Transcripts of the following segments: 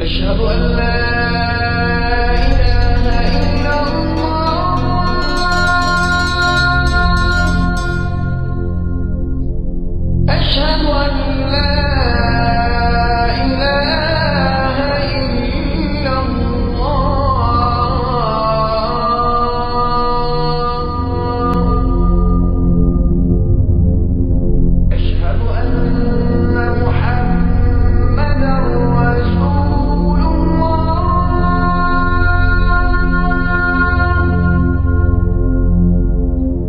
أشهد أن لا إله إلا الله أشهد أن لا إله إلا الله أشهد أن محمدا رسول الله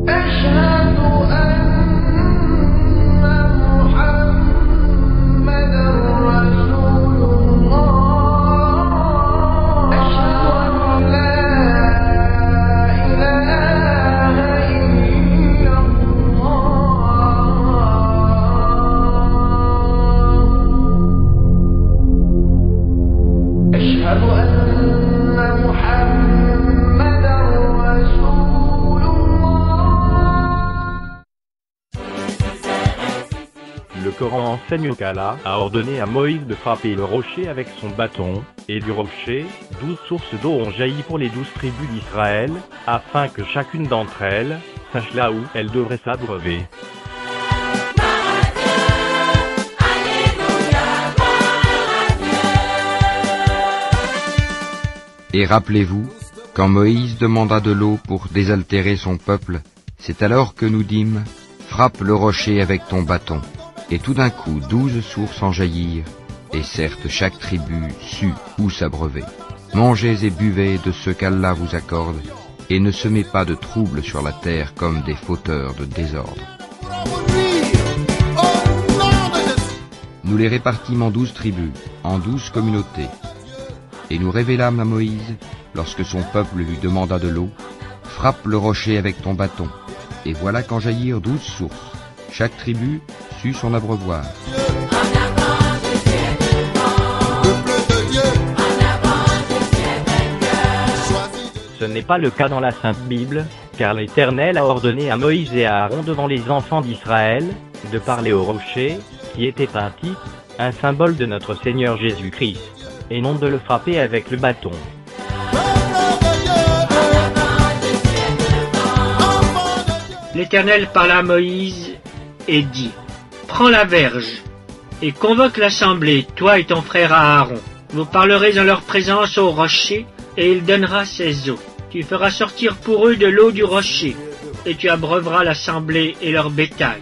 أشهد أن محمدا رسول الله أشهد أن لا إله إلا الله أشهد أن محمدا رسول الله. Le Coran enseigne qu'Allah a ordonné à Moïse de frapper le rocher avec son bâton, et du rocher, 12 sources d'eau ont jailli pour les 12 tribus d'Israël, afin que chacune d'entre elles sache là où elle devrait s'abreuver. Et rappelez-vous, quand Moïse demanda de l'eau pour désaltérer son peuple, c'est alors que nous dîmes, frappe le rocher avec ton bâton. Et tout d'un coup 12 sources en jaillirent, et certes chaque tribu sut où s'abreuver. Mangez et buvez de ce qu'Allah vous accorde, et ne semez pas de trouble sur la terre comme des fauteurs de désordre. Nous les répartîmes en 12 tribus, en 12 communautés. Et nous révélâmes à Moïse, lorsque son peuple lui demanda de l'eau, frappe le rocher avec ton bâton. Et voilà qu'en jaillirent 12 sources. Chaque tribu sut son abreuvoir. Ce n'est pas le cas dans la Sainte Bible, car l'Éternel a ordonné à Moïse et à Aaron devant les enfants d'Israël, de parler au rocher, qui était un type, un symbole de notre Seigneur Jésus-Christ, et non de le frapper avec le bâton. L'Éternel parla à Moïse et dit : Prends la verge et convoque l'assemblée, toi et ton frère Aaron. Vous parlerez en leur présence au rocher, et il donnera ses eaux. Tu feras sortir pour eux de l'eau du rocher, et tu abreuveras l'assemblée et leur bétail.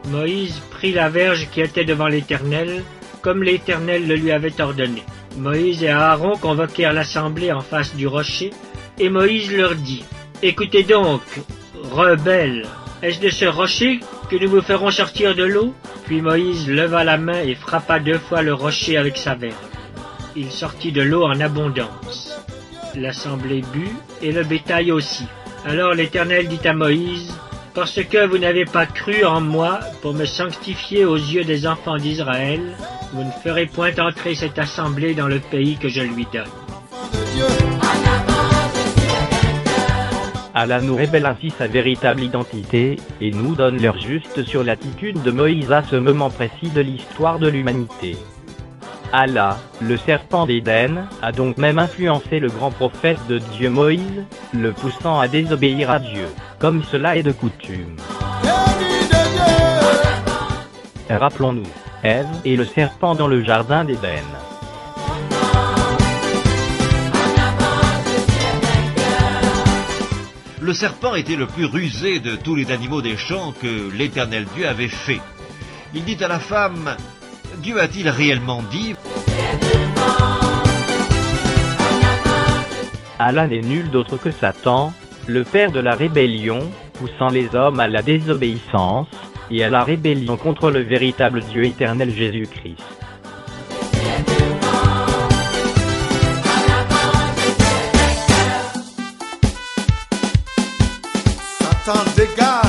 Moïse prit la verge qui était devant l'Éternel, comme l'Éternel le lui avait ordonné. Moïse et Aaron convoquèrent l'assemblée en face du rocher, et Moïse leur dit : Écoutez donc, rebelles, est-ce de ce rocher que nous vous ferons sortir de l'eau ? Puis Moïse leva la main et frappa 2 fois le rocher avec sa verge. Il sortit de l'eau en abondance. L'assemblée but, et le bétail aussi. Alors l'Éternel dit à Moïse : Parce que vous n'avez pas cru en moi pour me sanctifier aux yeux des enfants d'Israël, vous ne ferez point entrer cette assemblée dans le pays que je lui donne. Allah nous révèle ainsi sa véritable identité, et nous donne l'heure juste sur l'attitude de Moïse à ce moment précis de l'histoire de l'humanité. Allah, le serpent d'Éden, a donc même influencé le grand prophète de Dieu Moïse, le poussant à désobéir à Dieu, comme cela est de coutume. Rappelons-nous, Ève et le serpent dans le jardin d'Éden. Le serpent était le plus rusé de tous les animaux des champs que l'Éternel Dieu avait fait. Il dit à la femme : Dieu a-t-il réellement dit ? Allah n'est nul d'autre que Satan, le père de la rébellion, poussant les hommes à la désobéissance, et à la rébellion contre le véritable Dieu éternel Jésus-Christ. Satan, dégage!